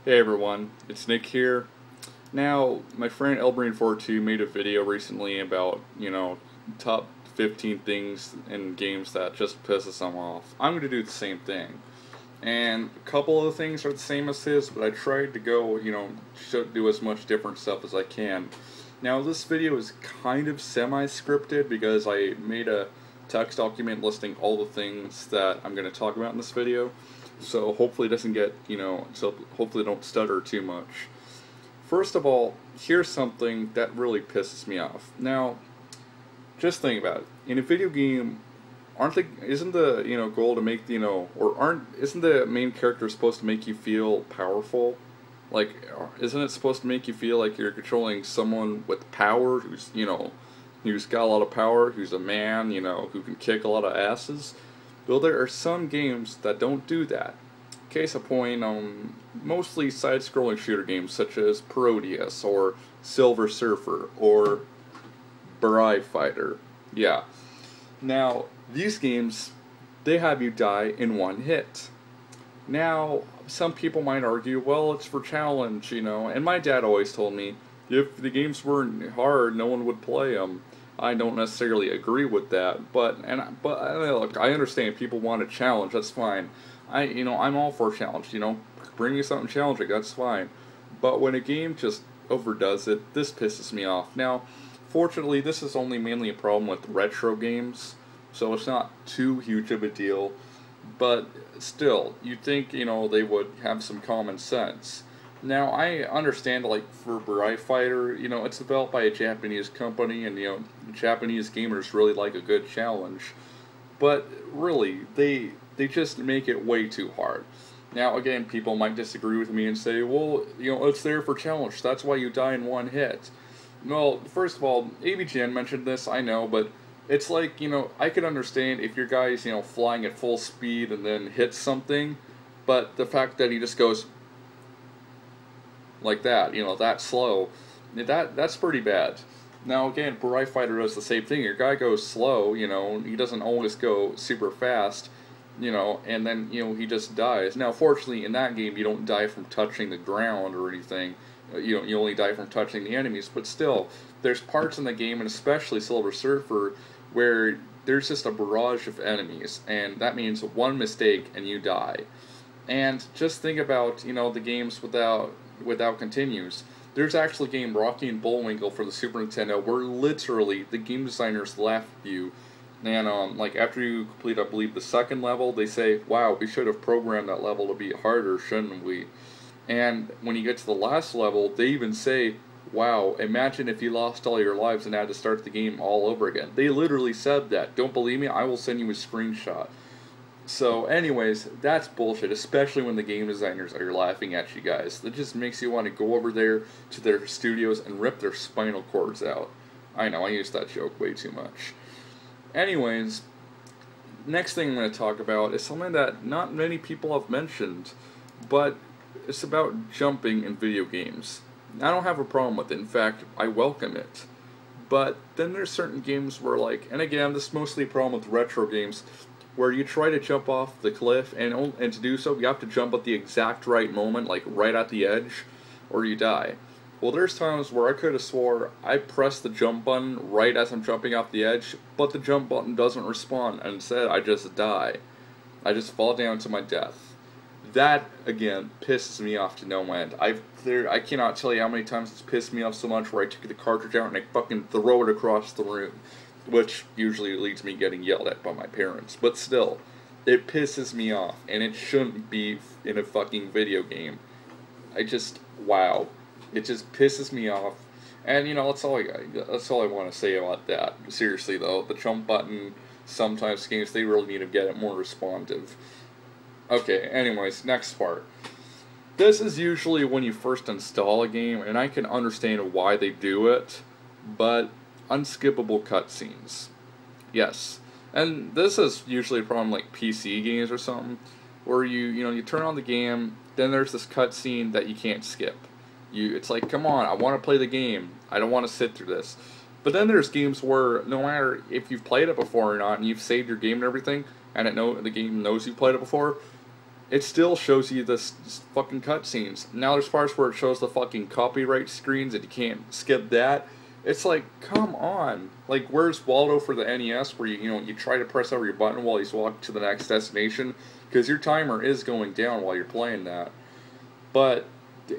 Hey everyone, it's Nick here. Now, my friend Elbrain42 made a video recently about, top 15 things in games that just pisses them off. I'm going to do the same thing. And a couple of the things are the same as his, but I tried to go, do as much different stuff as I can. Now, this video is kind of semi-scripted because I made a text document listing all the things that I'm going to talk about in this video. So hopefully it doesn't get, so hopefully I don't stutter too much. First of all, here's something that really pisses me off. Now, just think about it. In a video game, isn't the, goal to make, isn't the main character supposed to make you feel powerful? Like, isn't it supposed to make you feel like you're controlling someone with power who's, who's got a lot of power, who's a man, who can kick a lot of asses? Well, there are some games that don't do that. Case in point, mostly side-scrolling shooter games such as Parodius or Silver Surfer or Burai Fighter. Yeah. Now, these games, they have you die in one hit. Now, some people might argue, well, it's for challenge, and my dad always told me, if the games weren't hard, no one would play them. I don't necessarily agree with that, but look, I understand people want a challenge. That's fine. I'm all for a challenge. Bring me something challenging. That's fine. But when a game just overdoes it, this pisses me off. Now, fortunately, this is only mainly a problem with retro games, so it's not too huge of a deal. But still, you'd think they would have some common sense. Now, I understand, like, for Burai Fighter, it's developed by a Japanese company, and, Japanese gamers really like a good challenge. But, really, they just make it way too hard. Now, again, people might disagree with me and say, well, it's there for challenge, that's why you die in one hit. Well, first of all, ABGN mentioned this, I know, but it's like, I could understand if your guy's, flying at full speed and then hits something, but the fact that he just goes like that, that slow, that's pretty bad. Now again, Burai Fighter does the same thing. Your guy goes slow, he doesn't always go super fast, and then, he just dies. Now fortunately in that game you don't die from touching the ground or anything, you only die from touching the enemies, but still, there's parts in the game, and especially Silver Surfer, where there's just a barrage of enemies, and that means one mistake and you die. And just think about, the games without continues. There's actually a game, Rocky and Bullwinkle, for the Super Nintendo, where literally the game designers laugh at you, and like after you complete, I believe, the second level, they say, wow, we should have programmed that level to be harder, shouldn't we? And when you get to the last level, they even say, wow, imagine if you lost all your lives and had to start the game all over again. They literally said that. Don't believe me? I will send you a screenshot. So anyways, that's bullshit, especially when the game designers are laughing at you guys. That just makes you want to go over there to their studios and rip their spinal cords out. I know, I use that joke way too much. Anyways, next thing I'm going to talk about is something that not many people have mentioned, but it's about jumping in video games. I don't have a problem with it. In fact, I welcome it. But then there's certain games where, like, and again, this is mostly a problem with retro games, where you try to jump off the cliff, and to do so, you have to jump at the exact right moment, like right at the edge, or you die. Well, there's times where I could have swore I pressed the jump button right as I'm jumping off the edge, but the jump button doesn't respond, and instead I just die. I just fall down to my death. That, again, pisses me off to no end. I cannot tell you how many times it's pissed me off so much where I took the cartridge out and I fucking throw it across the room. Which usually leads me getting yelled at by my parents. But still, it pisses me off, and it shouldn't be in a fucking video game. Wow. It just pisses me off. And, that's all I want to say about that. Seriously, though, the jump button, sometimes games, they really need to get it more responsive. Okay, anyways, next part. This is usually when you first install a game, and I can understand why they do it, but unskippable cutscenes. Yes. And this is usually a problem like PC games or something, where you turn on the game, then there's this cutscene that you can't skip. It's like, come on, I want to play the game. I don't want to sit through this. But then there's games where no matter if you've played it before or not, and you've saved your game and everything, and the game knows you've played it before, it still shows you this fucking cutscenes. Now there's parts where it shows the fucking copyright screens and you can't skip that. It's like, come on. Like, where's Waldo for the NES where you try to press over your button while he's walking to the next destination? Because your timer is going down while you're playing that. But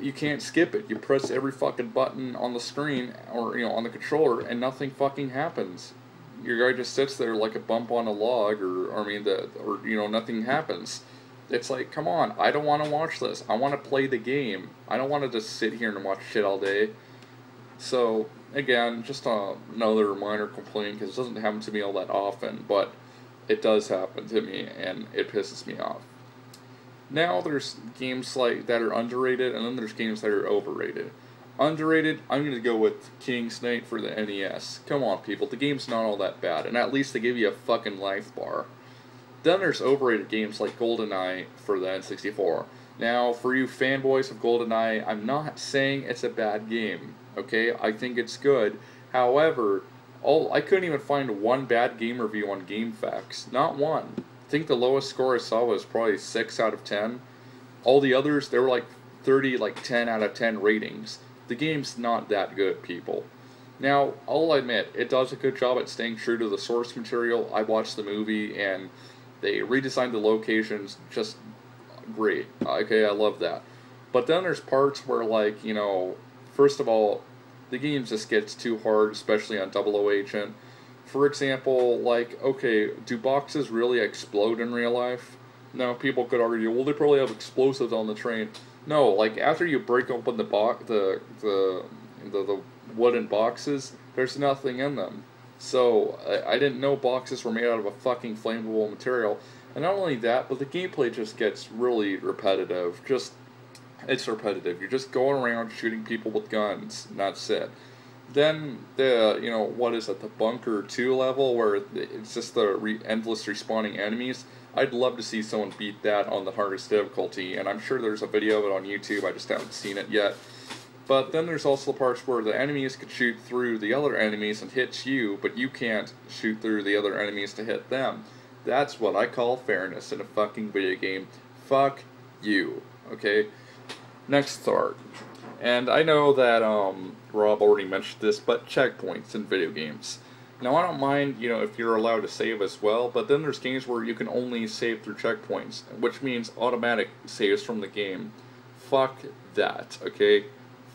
you can't skip it. You press every fucking button on the screen or, on the controller and nothing fucking happens. Your guy just sits there like a bump on a log or nothing happens. It's like, come on, I don't want to watch this. I want to play the game. I don't want to just sit here and watch shit all day. So, again, just another minor complaint, because it doesn't happen to me all that often, but it does happen to me, and it pisses me off. Now, there's games that are underrated, and then there's games that are overrated. Underrated, I'm going to go with King's Knight for the NES. Come on, people, the game's not all that bad, and at least they give you a fucking life bar. Then there's overrated games like GoldenEye for the N64. Now, for you fanboys of GoldenEye, I'm not saying it's a bad game. Okay, I think it's good. However, I couldn't even find one bad game review on GameFAQs. Not one. I think the lowest score I saw was probably 6 out of 10. All the others, they were like 30, 10 out of 10 ratings. The game's not that good, people. Now, I'll admit, it does a good job at staying true to the source material. I watched the movie, and they redesigned the locations just great. Okay, I love that. But then there's parts where, first of all, the game just gets too hard, especially on 00 Agent. For example, okay, do boxes really explode in real life? Now, people could argue, well, they probably have explosives on the train. No, after you break open the wooden boxes, there's nothing in them. So, I didn't know boxes were made out of a fucking flammable material. And not only that, but the gameplay just gets really repetitive. It's repetitive. You're just going around shooting people with guns, and that's it. Then the Bunker 2 level, where it's just the endless respawning enemies. I'd love to see someone beat that on the hardest difficulty, and I'm sure there's a video of it on YouTube, I just haven't seen it yet. But then there's also the parts where the enemies could shoot through the other enemies and hit you, but you can't shoot through the other enemies to hit them. That's what I call fairness in a fucking video game. Fuck you, okay? Next thought. And I know that Rob already mentioned this, but checkpoints in video games. Now, I don't mind, if you're allowed to save as well, but then there's games where you can only save through checkpoints, which means automatic saves from the game. Fuck that, okay?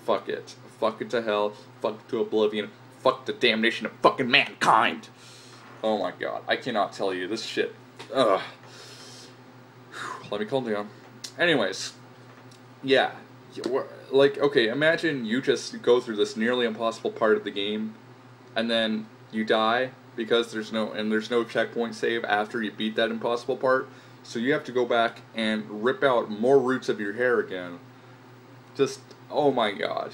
Fuck it. Fuck it to hell. Fuck it to oblivion. Fuck the damnation of fucking mankind. Oh my god. I cannot tell you this shit. Ugh. Let me calm down. Anyways. Yeah. Okay, imagine you just go through this nearly impossible part of the game, and then you die because there's no checkpoint save after you beat that impossible part. So you have to go back and rip out more roots of your hair again. Just, oh my god.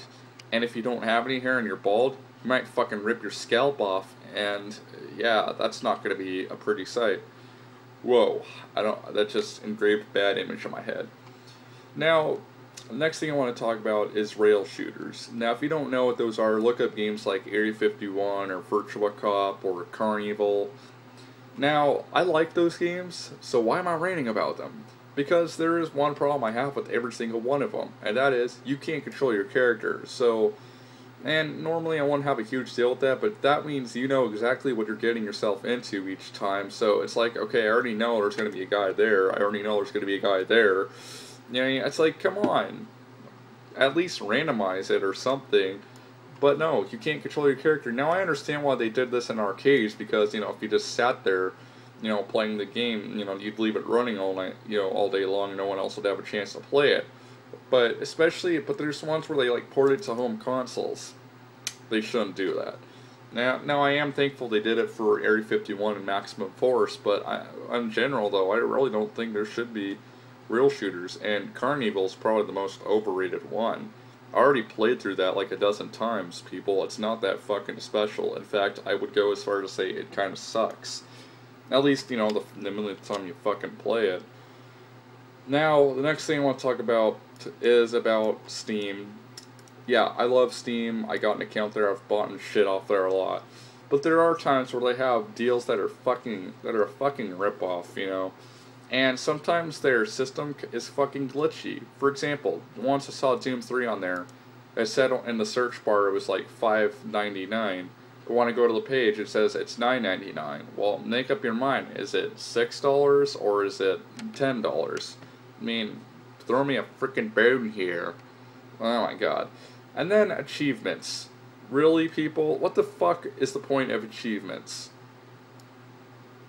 And if you don't have any hair and you're bald, you might fucking rip your scalp off, and yeah, that's not going to be a pretty sight. Whoa, that just engraved a bad image in my head. Now, the next thing I want to talk about is rail shooters. Now, if you don't know what those are, look up games like Area 51 or Virtua Cop or Carnival. Now, I like those games, so why am I ranting about them? Because there is one problem I have with every single one of them, and that is, you can't control your character. So, and normally I wouldn't have a huge deal with that, but that means you know exactly what you're getting yourself into each time. So it's like, okay, I already know there's going to be a guy there, I already know there's going to be a guy there. It's like, come on, at least randomize it or something. But no, you can't control your character. Now, I understand why they did this in arcades, because, if you just sat there, playing the game, you'd leave it running all night, all day long, and no one else would have a chance to play it. But there's ones where they, port it to home consoles. They shouldn't do that. Now I am thankful they did it for Area 51 and Maximum Force, but in general, though, I really don't think there should be rail shooters, and Carnival's probably the most overrated one. I already played through that like a dozen times, people. It's not that fucking special. In fact, I would go as far as to say it kind of sucks. At least, the millionth time you fucking play it. Now, the next thing I want to talk about is about Steam. Yeah, I love Steam. I got an account there. I've bought shit off there a lot. But there are times where they have deals that are a fucking ripoff, And sometimes their system is fucking glitchy. For example, once I saw Doom 3 on there, it said in the search bar it was like $5.99. But when I go to the page, it says it's $9.99. Well, make up your mind. Is it $6 or is it $10? I mean, throw me a freaking bone here. Oh my god. And then achievements. Really, people? What the fuck is the point of achievements?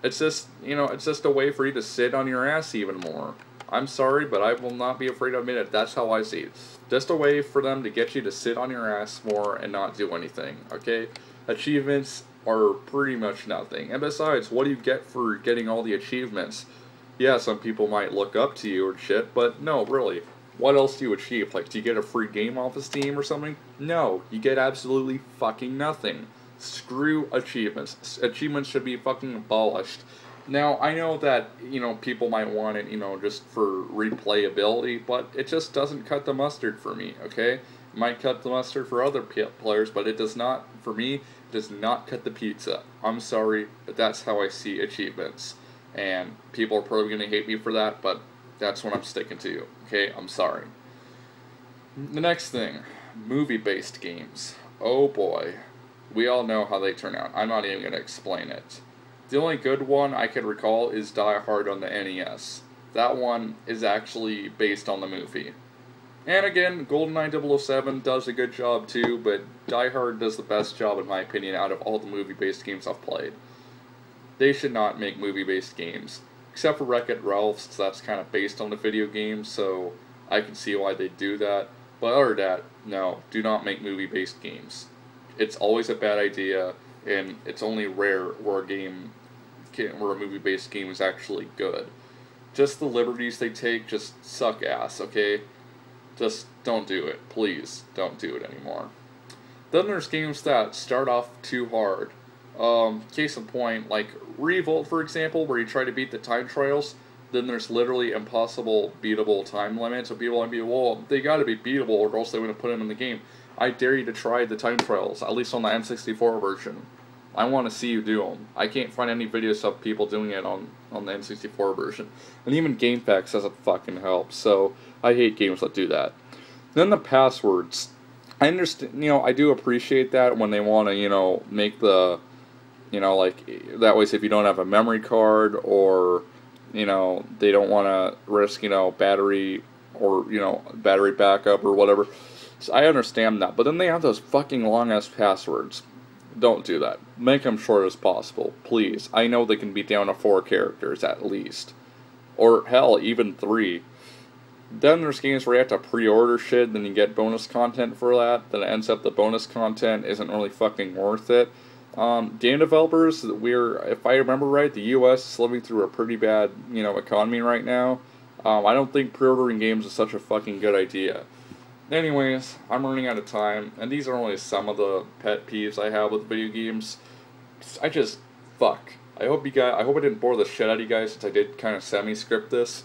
It's just, it's just a way for you to sit on your ass even more. I'm sorry, but I will not be afraid to admit it. That's how I see it. Just a way for them to get you to sit on your ass more and not do anything, okay? Achievements are pretty much nothing. And besides, what do you get for getting all the achievements? Yeah, some people might look up to you or shit, but no, really. What else do you achieve? Like, do you get a free game off of Steam or something? No, you get absolutely fucking nothing. Screw achievements. Achievements should be fucking abolished. Now, I know that, people might want it, just for replayability, but it just doesn't cut the mustard for me, okay? It might cut the mustard for other players, but it does not, for me, it does not cut the pizza. I'm sorry, but that's how I see achievements. And people are probably going to hate me for that, but that's what I'm sticking to, okay? I'm sorry. The next thing, movie-based games. Oh boy. We all know how they turn out. I'm not even going to explain it. The only good one I can recall is Die Hard on the NES. That one is actually based on the movie. And again, GoldenEye 007 does a good job too, but Die Hard does the best job in my opinion out of all the movie-based games I've played. They should not make movie-based games. Except for Wreck-It Ralph's, that's kind of based on the video game, so I can see why they do that. But other than that, no, do not make movie-based games. It's always a bad idea, and it's only rare where a movie-based game is actually good. Just the liberties they take just suck ass, okay? Just don't do it. Please, don't do it anymore. Then there's games that start off too hard. Case in point, like Revolt, for example, where you try to beat the time trials, then there's literally impossible beatable time limits, so people might be, well, they gotta be beatable or else they wouldn't put them in the game. I dare you to try the time trials, at least on the N64 version. I want to see you do them. I can't find any videos of people doing it on the N64 version. And even GameFAQs doesn't fucking help, so I hate games that do that. Then the passwords. I understand, I do appreciate that when they want to, make the, like, that way if you don't have a memory card or, they don't want to risk, battery or, battery backup or whatever. So I understand that, but then they have those fucking long-ass passwords. Don't do that. Make them short as possible, please. I know they can be down to 4 characters at least. Or, hell, even 3. Then there's games where you have to pre-order shit, then you get bonus content for that, then it ends up the bonus content isn't really fucking worth it. Game developers, if I remember right, the US is living through a pretty bad, economy right now. I don't think pre-ordering games is such a fucking good idea. Anyways, I'm running out of time, and these are only some of the pet peeves I have with video games. Fuck. I hope I didn't bore the shit out of you guys since I did kind of semi-script this,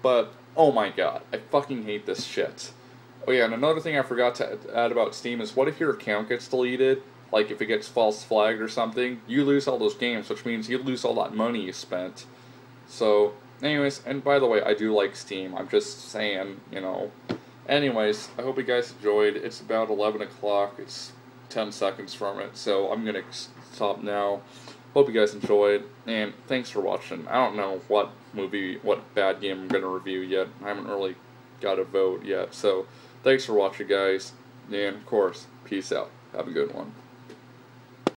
but oh my god, I fucking hate this shit. Oh yeah, and another thing I forgot to add about Steam is what if your account gets deleted? Like if it gets false flagged or something, you lose all those games, which means you lose all that money you spent. So, anyways, and by the way, I do like Steam, I'm just saying, Anyways, I hope you guys enjoyed. It's about 11 o'clock. It's 10 seconds from it, so I'm going to stop now. Hope you guys enjoyed, and thanks for watching. I don't know what bad game I'm going to review yet. I haven't really got a vote yet, so thanks for watching, guys. And, of course, peace out. Have a good one.